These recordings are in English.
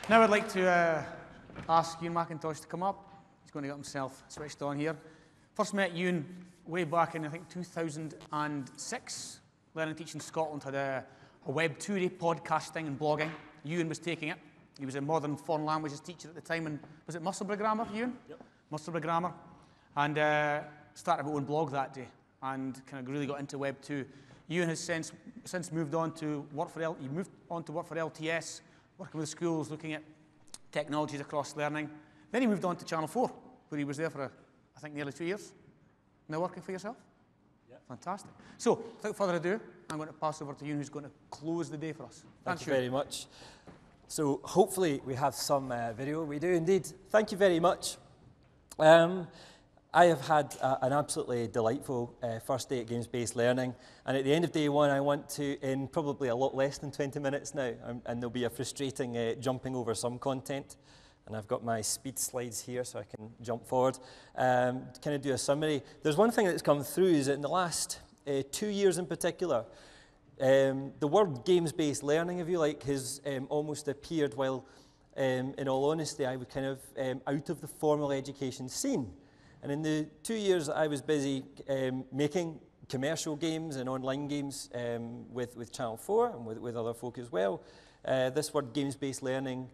Now I'd like to ask Ewan McIntosh to come up. He's going to get himself switched on here. First met Ewan way back in, I think, 2006. Learning Teaching Scotland had a Web 2-day podcasting and blogging. Ewan was taking it. He was a modern foreign languages teacher at the time, and was it Musselburgh Grammar, Ewan? Yep. Musselburgh Grammar. And started my own blog that day, and kind of really got into Web 2. Ewan has since moved on to work for LTS, working with schools, looking at technologies across learning. Then he moved on to Channel 4, where he was there for, I think, nearly 2 years. Now working for yourself? Yep. Fantastic. So, without further ado, I'm going to pass over to Ewan, who's going to close the day for us. Thank you very much. So, hopefully we have some video. We do indeed. Thank you very much. I have had an absolutely delightful first day at Games-Based Learning, and at the end of day one I want to, in probably a lot less than 20 minutes now, and there'll be a frustrating jumping over some content, and I've got my speed slides here so I can jump forward, kind of do a summary. There's one thing that's come through is that in the last 2 years in particular, the word games-based learning, if you like, has almost appeared while, in all honesty, I was kind of out of the formal education scene. And in the 2 years I was busy making commercial games and online games with Channel 4 and with other folk as well, this word games-based learning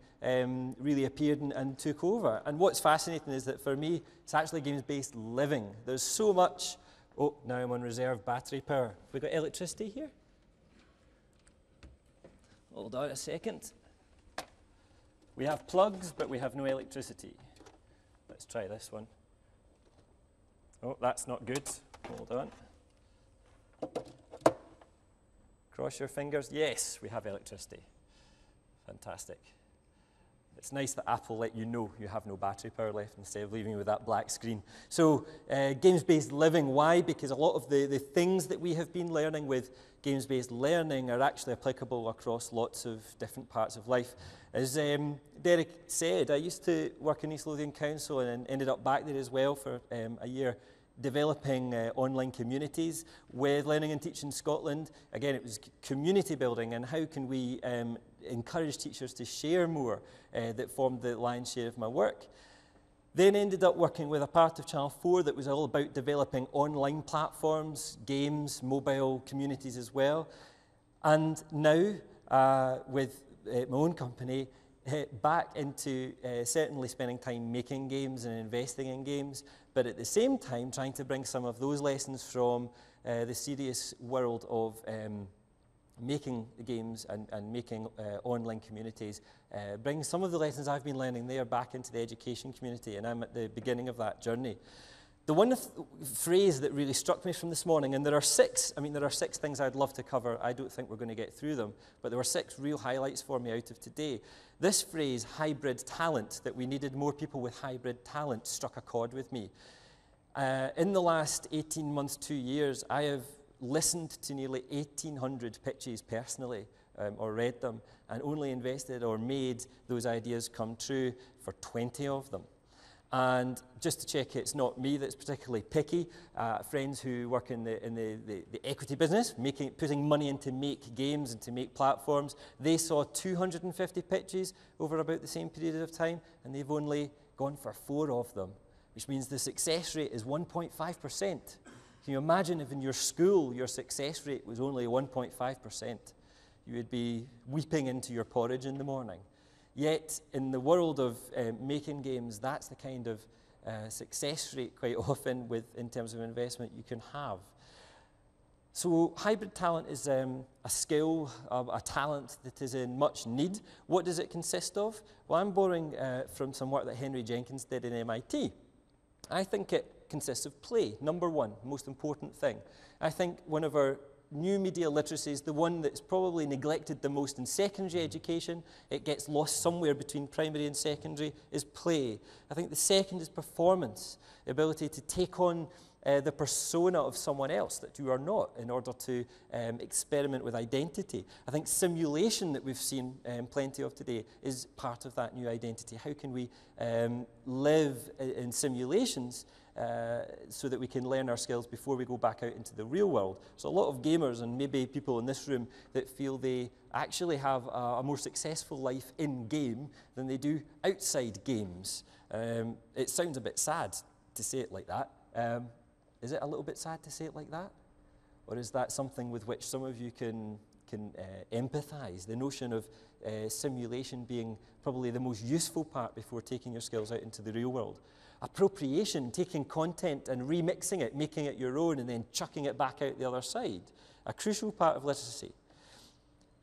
really appeared and took over. And what's fascinating is that for me, it's actually games-based living. There's so much. Oh, now I'm on reserve battery power. Have we got electricity here? Hold on a second. We have plugs, but we have no electricity. Let's try this one. Oh, that's not good. Hold on. Cross your fingers. Yes, we have electricity. Fantastic. It's nice that Apple let you know you have no battery power left instead of leaving you with that black screen. So, games-based living, why? Because a lot of the things that we have been learning with games-based learning are actually applicable across lots of different parts of life. As Derek said, I used to work in East Lothian Council and ended up back there as well for a year, developing online communities with Learning and Teaching Scotland. Again, it was community building and how can we encourage teachers to share more that formed the lion's share of my work. Then ended up working with a part of Channel 4 that was all about developing online platforms, games, mobile communities as well. And now, with my own company, back into certainly spending time making games and investing in games, but at the same time trying to bring some of those lessons from the serious world of making games and making online communities, bring some of the lessons I've been learning there back into the education community, and I'm at the beginning of that journey. The one phrase that really struck me from this morning, and there are six things I'd love to cover. I don't think we're going to get through them, but there were 6 real highlights for me out of today. This phrase, hybrid talent, that we needed more people with hybrid talent, struck a chord with me. In the last 18 months, 2 years, I have listened to nearly 1,800 pitches personally, or read them, and only invested or made those ideas come true for 20 of them. And just to check it's not me that's particularly picky, friends who work in the equity business, putting money in to make games and to make platforms, they saw 250 pitches over about the same period of time, and they've only gone for 4 of them, which means the success rate is 1.5%. Can you imagine if in your school your success rate was only 1.5%? You would be weeping into your porridge in the morning. Yet, in the world of making games, that's the kind of success rate quite often in terms of investment you can have. So hybrid talent is a skill, a talent that is in much need. What does it consist of? Well, I'm borrowing from some work that Henry Jenkins did in MIT. I think it consists of play, number one, most important thing. I think one of our new media literacies, the one that's probably neglected the most in secondary education, it gets lost somewhere between primary and secondary, is play. I think the second is performance, the ability to take on the persona of someone else that you are not in order to experiment with identity. I think simulation that we've seen plenty of today is part of that new identity. How can we live in simulations so that we can learn our skills before we go back out into the real world? So a lot of gamers, and maybe people in this room, that feel they actually have a more successful life in-game than they do outside games. It sounds a bit sad to say it like that. Is it a little bit sad to say it like that? Or is that something with which some of you can empathise? The notion of simulation being probably the most useful part before taking your skills out into the real world. Appropriation, taking content and remixing it, making it your own, and then chucking it back out the other side. A crucial part of literacy.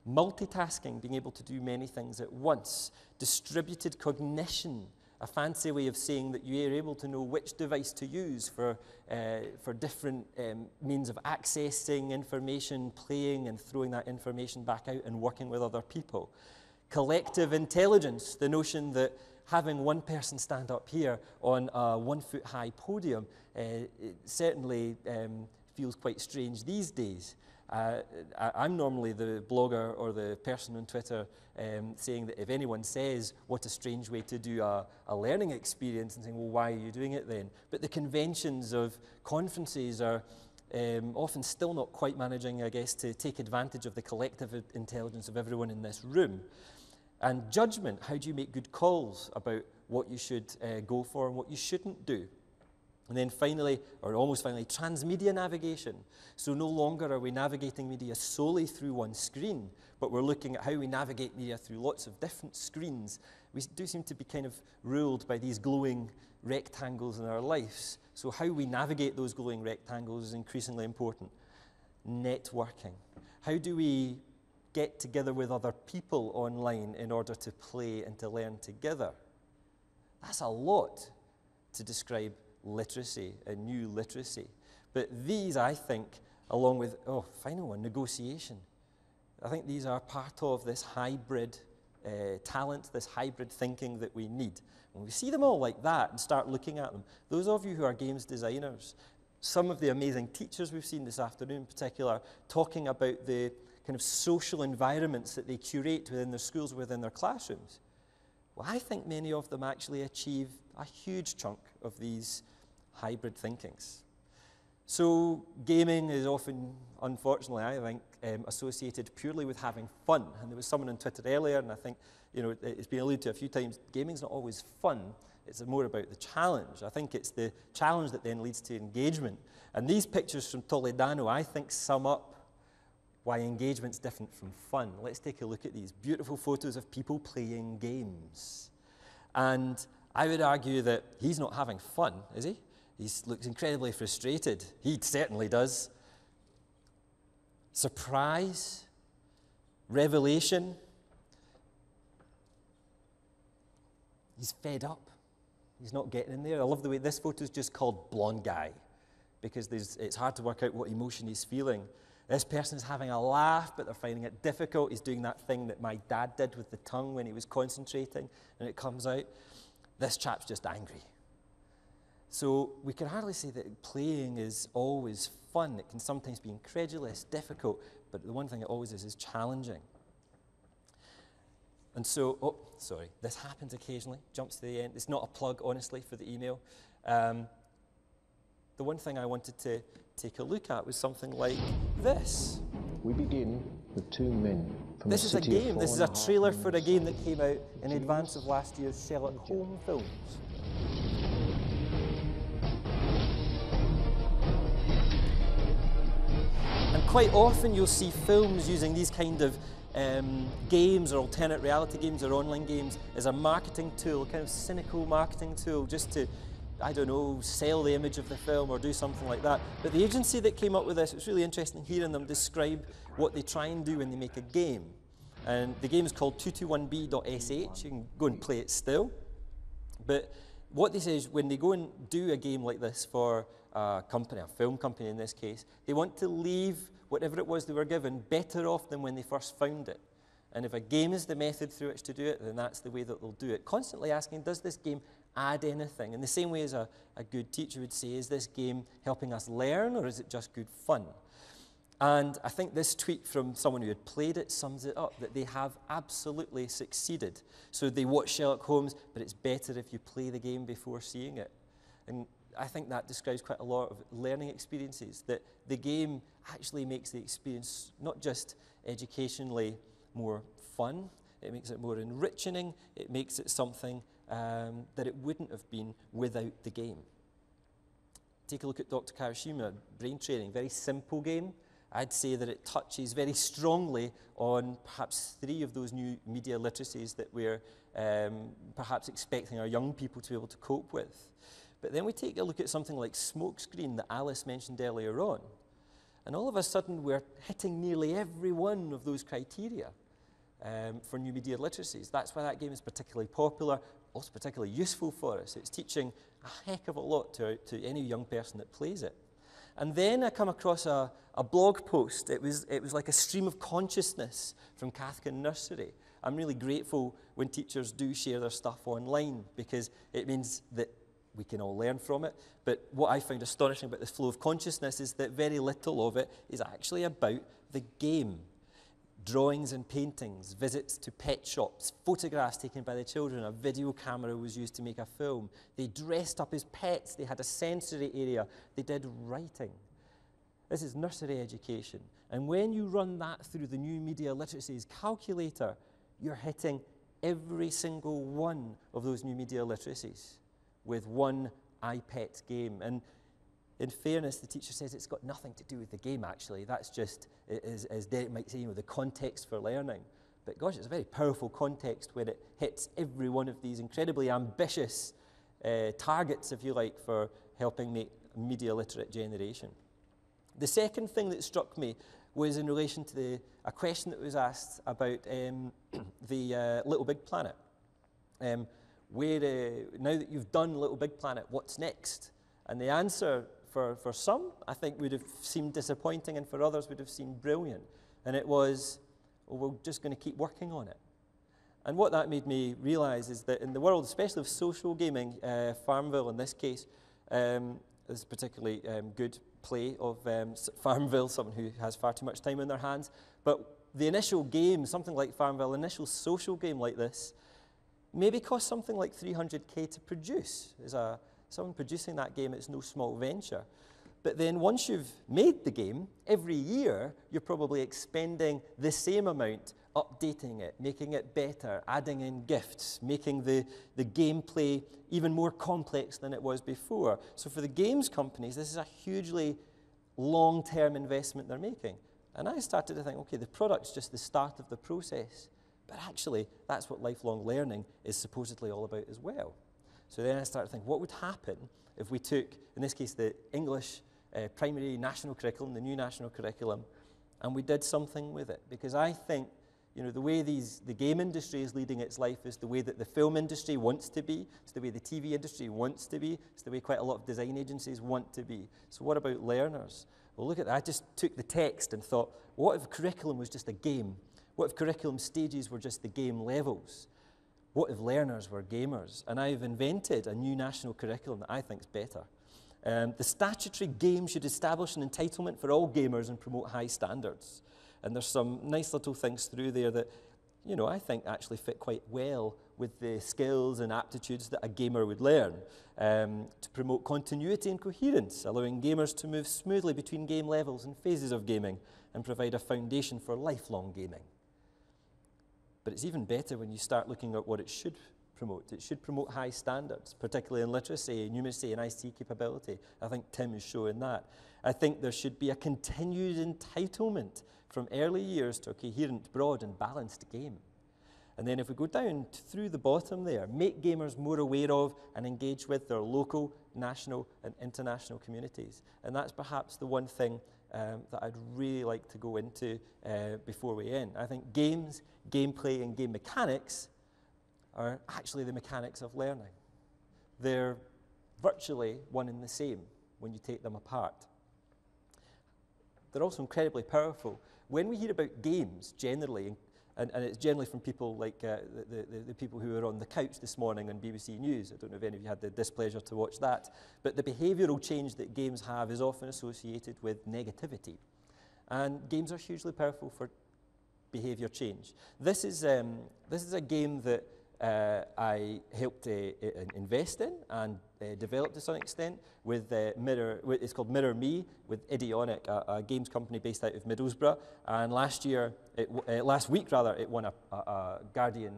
Multitasking, being able to do many things at once. Distributed cognition, a fancy way of saying that you are able to know which device to use for different means of accessing information, playing and throwing that information back out and working with other people. Collective intelligence, the notion that having one person stand up here on a 1-foot-high podium it certainly feels quite strange these days. I'm normally the blogger or the person on Twitter saying that if anyone says what a strange way to do a learning experience, and saying, well, why are you doing it then? But the conventions of conferences are often still not quite managing, I guess, to take advantage of the collective intelligence of everyone in this room. And judgment, how do you make good calls about what you should go for and what you shouldn't do? And then finally, or almost finally, transmedia navigation. So no longer are we navigating media solely through one screen, but we're looking at how we navigate media through lots of different screens. We do seem to be kind of ruled by these glowing rectangles in our lives. So how we navigate those glowing rectangles is increasingly important. Networking. How do we get together with other people online in order to play and to learn together? That's a lot to describe literacy, a new literacy. But these, I think, along with, final one, negotiation. I think these are part of this hybrid talent, this hybrid thinking that we need. When we see them all like that and start looking at them, those of you who are games designers, some of the amazing teachers we've seen this afternoon in particular, talking about the kind of social environments that they curate within their schools, within their classrooms. Well, I think many of them actually achieve a huge chunk of these hybrid thinkings. So gaming is often, unfortunately, I think, associated purely with having fun. And there was someone on Twitter earlier, and I think it's been alluded to a few times, gaming's not always fun. It's more about the challenge. I think it's the challenge that then leads to engagement. And these pictures from Toledano, I think, sum up why engagement's different from fun. Let's take a look at these beautiful photos of people playing games. And I would argue that he's not having fun, is he? He looks incredibly frustrated. He certainly does. Surprise, revelation. He's fed up. He's not getting in there. I love the way this photo is just called Blonde Guy, because it's hard to work out what emotion he's feeling. This person's having a laugh, but they're finding it difficult. He's doing that thing that my dad did with the tongue when he was concentrating, and it comes out. This chap's just angry. So we can hardly say that playing is always fun. It can sometimes be incredulous, difficult, but the one thing it always is challenging. And so, this happens occasionally, jumps to the end. It's not a plug, honestly, for the email. The one thing I wanted to take a look at was something like this. We begin with two men from This is a game. This is a trailer for a game that came out in advance of last year's Sherlock Holmes films. And quite often you'll see films using these kind of games or alternate reality games or online games as a marketing tool, a kind of cynical marketing tool, just to, I don't know, sell the image of the film or do something like that. But the agency that came up with this, it's really interesting hearing them describe what they try and do when they make a game. And the game is called 221b.sh. You can go and play it still. But what they say is when they go and do a game like this for a company, a film company in this case, they want to leave whatever it was they were given better off than when they first found it. And if a game is the method through which to do it, then that's the way that they'll do it. Constantly asking, does this game add anything. In the same way as a good teacher would say, is this game helping us learn, or is it just good fun? And I think this tweet from someone who had played it sums it up, that they have absolutely succeeded. So they watch Sherlock Holmes, but it's better if you play the game before seeing it. And I think that describes quite a lot of learning experiences, that the game actually makes the experience not just educationally more fun, it makes it more enriching, it makes it something that it wouldn't have been without the game. Take a look at Dr. Kawashima, brain training, very simple game. I'd say that it touches very strongly on perhaps 3 of those new media literacies that we're perhaps expecting our young people to be able to cope with. But then we take a look at something like Smokescreen that Alice mentioned earlier on. And all of a sudden we're hitting nearly every one of those criteria for new media literacies. That's why that game is particularly popular, also particularly useful for us. It's teaching a heck of a lot to any young person that plays it. And then I come across a blog post. It was like a stream of consciousness from Cathkin Nursery. I'm really grateful when teachers do share their stuff online, because it means that we can all learn from it. But what I found astonishing about this flow of consciousness is that very little of it is actually about the game. Drawings and paintings, visits to pet shops, photographs taken by the children, a video camera was used to make a film. They dressed up as pets, they had a sensory area, they did writing. This is nursery education. And when you run that through the new media literacies calculator, you're hitting every single one of those new media literacies with one iPet game. And in fairness, the teacher says it's got nothing to do with the game, actually. That's just, as Derek might say, the context for learning. But gosh, it's a very powerful context when it hits every one of these incredibly ambitious targets, if you like, for helping make a media literate generation. The second thing that struck me was in relation to a question that was asked about the Little Big Planet. Now that you've done Little Big Planet, what's next? And the answer for some, I think, would have seemed disappointing, and for others would have seemed brilliant. And it was, well, we're just going to keep working on it. And what that made me realise is that in the world, especially of social gaming, Farmville in this case, is particularly good play of Farmville, someone who has far too much time on their hands. But the initial game, something like Farmville, initial social game like this, maybe cost something like 300k to produce. Someone producing that game, it's no small venture. But then once you've made the game, every year you're probably expending the same amount, updating it, making it better, adding in gifts, making the gameplay even more complex than it was before. So for the games companies, this is a hugely long-term investment they're making. And I started to think, okay, the product's just the start of the process. But actually, that's what lifelong learning is supposedly all about as well. So then I started to think, what would happen if we took, in this case, the English primary national curriculum, the new national curriculum, and we did something with it? Because I think, the way the game industry is leading its life is the way that the film industry wants to be, it's the way the TV industry wants to be, it's the way quite a lot of design agencies want to be. So what about learners? Well, look at that. I just took the text and thought, what if curriculum was just a game? What if curriculum stages were just the game levels? What if learners were gamers? And I've invented a new national curriculum that I think is better. The statutory game should establish an entitlement for all gamers and promote high standards. And there's some nice little things through there that, I think actually fit quite well with the skills and aptitudes that a gamer would learn. To promote continuity and coherence, allowing gamers to move smoothly between game levels and phases of gaming, and provide a foundation for lifelong gaming. But it's even better when you start looking at what it should promote. It should promote high standards, particularly in literacy, numeracy, and ICT capability. I think Tim is showing that. I think there should be a continued entitlement from early years to a coherent, broad, and balanced game. And then if we go down through the bottom there, make gamers more aware of and engage with their local, national, and international communities. And that's perhaps the one thing that I'd really like to go into before we end. I think games, gameplay, and game mechanics are actually the mechanics of learning. They're virtually one and the same when you take them apart. They're also incredibly powerful. When we hear about games generally, and it's generally from people like the people who were on the couch this morning on BBC News. I don't know if any of you had the displeasure to watch that. But the behavioural change that games have is often associated with negativity. And games are hugely powerful for behaviour change. This is a game that I helped invest in and developed to some extent with it's called Mirror Me with Idionic, a games company based out of Middlesbrough. And last week it won a Guardian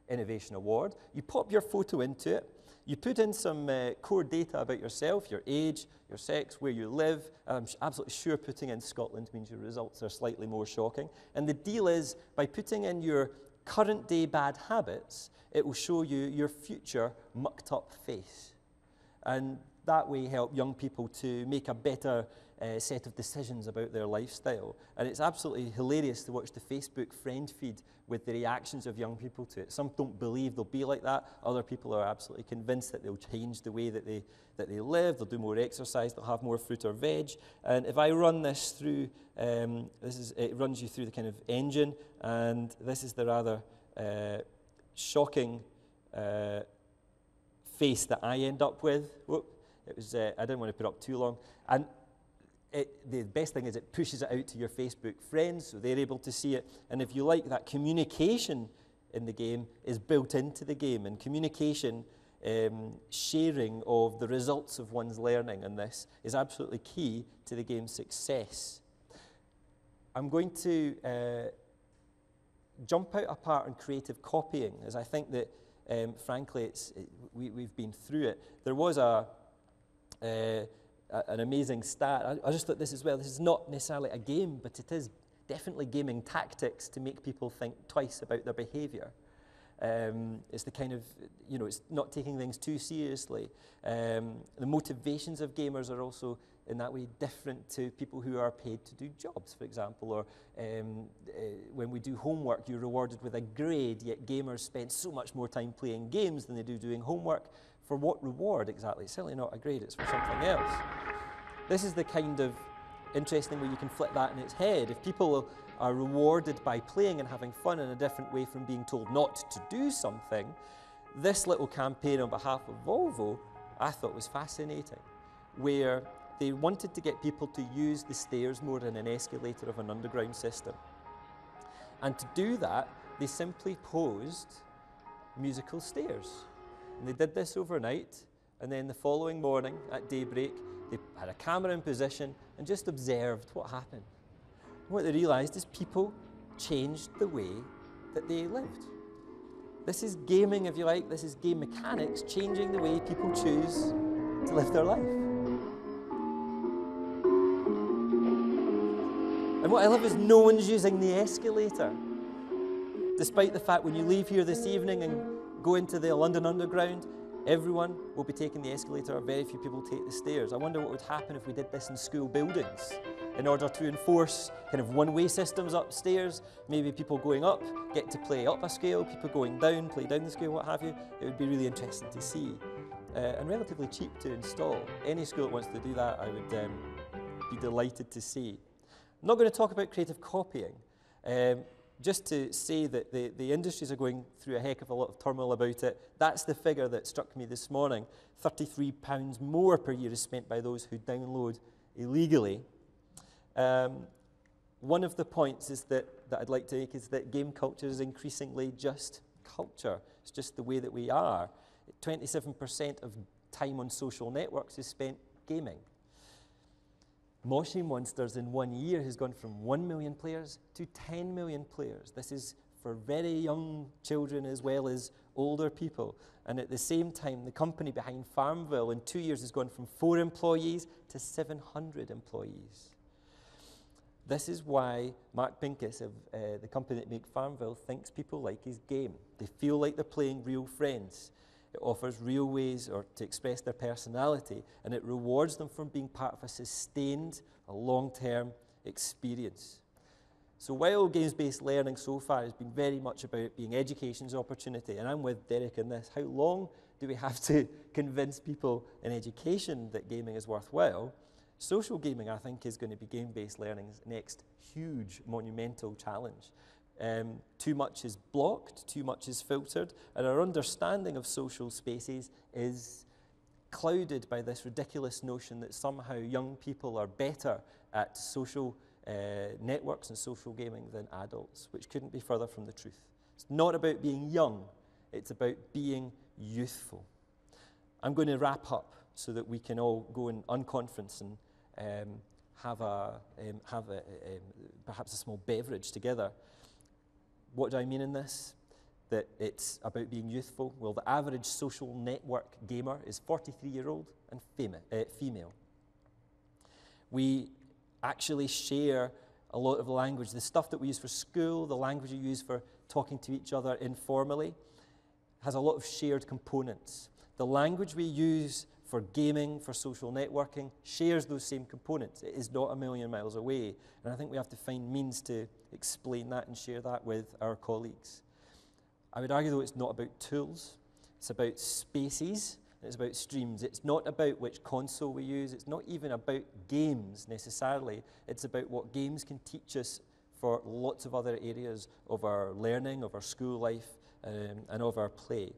Innovation Award. You pop your photo into it. You put in some core data about yourself, your age, your sex, where you live. I'm absolutely sure putting in Scotland means your results are slightly more shocking. And the deal is, by putting in your current day bad habits, it will show you your future mucked up face. And that way help young people to make a better set of decisions about their lifestyle. And it's absolutely hilarious to watch the Facebook friend feed with the reactions of young people to it. Some don't believe they'll be like that. Other people are absolutely convinced that they'll change the way that they live. They'll do more exercise. They'll have more fruit or veg. And if I run this through, it runs you through the kind of engine. And this is the rather shocking face that I end up with. Whoop. It was, I didn't want to put up too long. And the best thing is it pushes it out to your Facebook friends, so they're able to see it. And if you like, that communication in the game is built into the game. And communication, sharing of the results of one's learning in this is absolutely key to the game's success. I'm going to jump out a part on creative copying, as I think that, frankly, we've been through it. There was an amazing stat. I just thought this as well. This is not necessarily a game, but it is definitely gaming tactics to make people think twice about their behaviour. It's the kind of, it's not taking things too seriously. The motivations of gamers are also, in that way, different to people who are paid to do jobs, for example. Or when we do homework, you're rewarded with a grade, yet gamers spend so much more time playing games than they do doing homework. For what reward exactly? It's certainly not a grade, it's for something else. This is the kind of interesting way you can flip that in its head. If people are rewarded by playing and having fun in a different way from being told not to do something, this little campaign on behalf of Volvo I thought was fascinating, where they wanted to get people to use the stairs more than an escalator of an underground system. And to do that, they simply posed musical stairs. And they did this overnight, and then the following morning at daybreak, they had a camera in position and just observed what happened. And what they realised is people changed the way that they lived. This is gaming, if you like. This is game mechanics changing the way people choose to live their life. And what I love is no one's using the escalator. Despite the fact when you leave here this evening and go into the London Underground, everyone will be taking the escalator. Very few people take the stairs. I wonder what would happen if we did this in school buildings in order to enforce kind of one-way systems upstairs. Maybe people going up get to play up a scale, people going down, play down the scale, what have you. It would be really interesting to see and relatively cheap to install. Any school that wants to do that, I would be delighted to see. I'm not going to talk about creative copying. Just to say that the industries are going through a heck of a lot of turmoil about it. That's the figure that struck me this morning. £33 more per year is spent by those who download illegally. One of the points is that I'd like to make is that game culture is increasingly just culture. It's just the way that we are. 27% of time on social networks is spent gaming. Moshi Monsters in 1 year has gone from 1 million players to 10 million players. This is for very young children as well as older people. And at the same time, the company behind Farmville in 2 years has gone from 4 employees to 700 employees. This is why Mark Pincus of the company that makes Farmville thinks people like his game. They feel like they're playing real friends. It offers real ways to express their personality, and it rewards them for being part of a sustained, long-term experience. So while games-based learning so far has been very much about being education's opportunity, and I'm with Derek in this, how long do we have to convince people in education that gaming is worthwhile? Social gaming, I think, is going to be game-based learning's next huge, monumental challenge. Too much is blocked, too much is filtered, and our understanding of social spaces is clouded by this ridiculous notion that somehow young people are better at social networks and social gaming than adults, which couldn't be further from the truth. It's not about being young, it's about being youthful. I'm going to wrap up so that we can all go and unconference and have perhaps a small beverage together. What do I mean in this? That it's about being youthful. Well, the average social network gamer is 43-year-old and female. We actually share a lot of the language. The stuff that we use for school, the language we use for talking to each other informally, has a lot of shared components. The language we use for gaming, for social networking, shares those same components. It is not a million miles away. And I think we have to find means to explain that and share that with our colleagues. I would argue, though, it's not about tools. It's about spaces. It's about streams. It's not about which console we use. It's not even about games, necessarily. It's about what games can teach us for lots of other areas of our learning, of our school life, and of our play.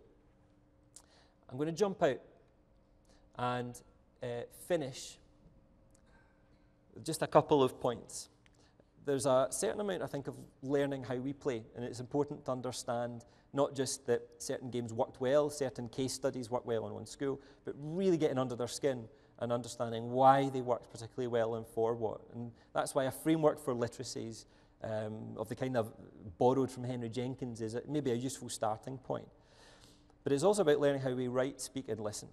I'm going to jump out and finish with just a couple of points. There's a certain amount, I think, of learning how we play, and it's important to understand not just that certain games worked well, certain case studies worked well in one school, but really getting under their skin and understanding why they worked particularly well and for what. And that's why a framework for literacies of the kind of borrowed from Henry Jenkins is maybe a useful starting point. But it's also about learning how we write, speak, and listen.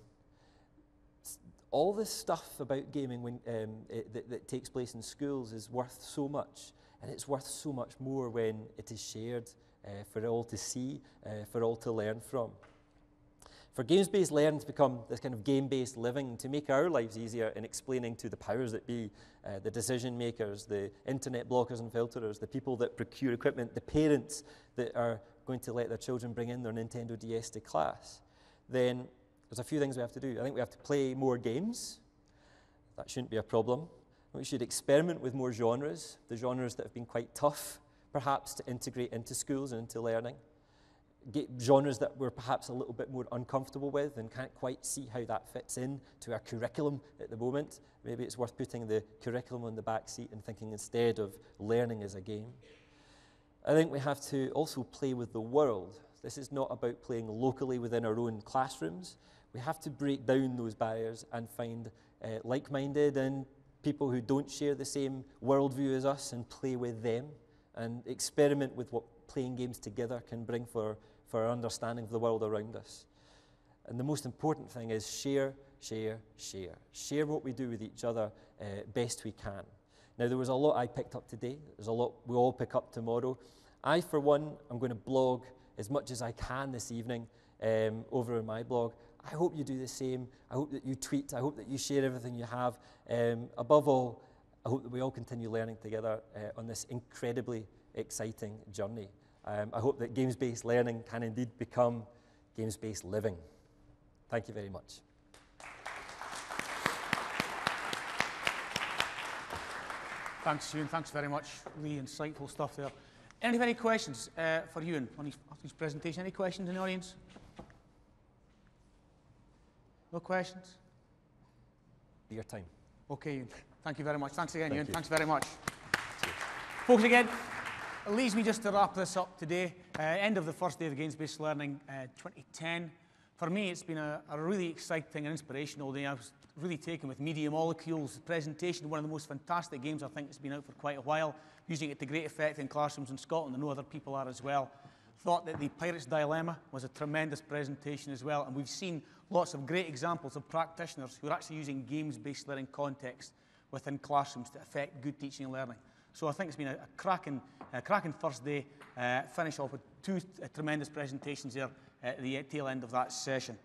All this stuff about gaming that takes place in schools is worth so much, and it's worth so much more when it is shared for all to see, for all to learn from. For games-based learning to become this kind of game-based living, to make our lives easier in explaining to the powers that be, the decision makers, the internet blockers and filterers, the people that procure equipment, the parents that are going to let their children bring in their Nintendo DS to class, then there's a few things we have to do. I think we have to play more games. That shouldn't be a problem. We should experiment with more genres, the genres that have been quite tough, perhaps, to integrate into schools and into learning. Genres that we're perhaps a little bit more uncomfortable with and can't quite see how that fits in to our curriculum at the moment. Maybe it's worth putting the curriculum on the back seat and thinking instead of learning as a game. I think we have to also play with the world. This is not about playing locally within our own classrooms. We have to break down those barriers and find like-minded and people who don't share the same worldview as us and play with them and experiment with what playing games together can bring for our understanding of the world around us. And the most important thing is share, share, share. Share what we do with each other best we can. Now, there was a lot I picked up today. There's a lot we all pick up tomorrow. I, for one, am going to blog as much as I can this evening over in my blog. I hope you do the same. I hope that you tweet. I hope that you share everything you have. Above all, I hope that we all continue learning together on this incredibly exciting journey. I hope that games-based learning can indeed become games-based living. Thank you very much. Thanks, Ewan. Thanks very much. Really insightful stuff there. Any questions for Ewan on his presentation? Any questions in the audience? No questions? Your time. Okay, Ewan. Thank you very much. Thanks again, Ewan. You. Thanks very much. Folks, again, it leaves me just to wrap this up today. End of the first day of Games-Based Learning 2010. For me, it's been a really exciting and inspirational day. I was really taken with Media Molecules' presentation, one of the most fantastic games I think that's been out for quite a while, using it to great effect in classrooms in Scotland. I know other people are as well. Thought that the Pirate's Dilemma was a tremendous presentation as well, and we've seen lots of great examples of practitioners who are actually using games-based learning context within classrooms to affect good teaching and learning. So I think it's been a cracking first day. Finish off with two tremendous presentations there at the tail end of that session.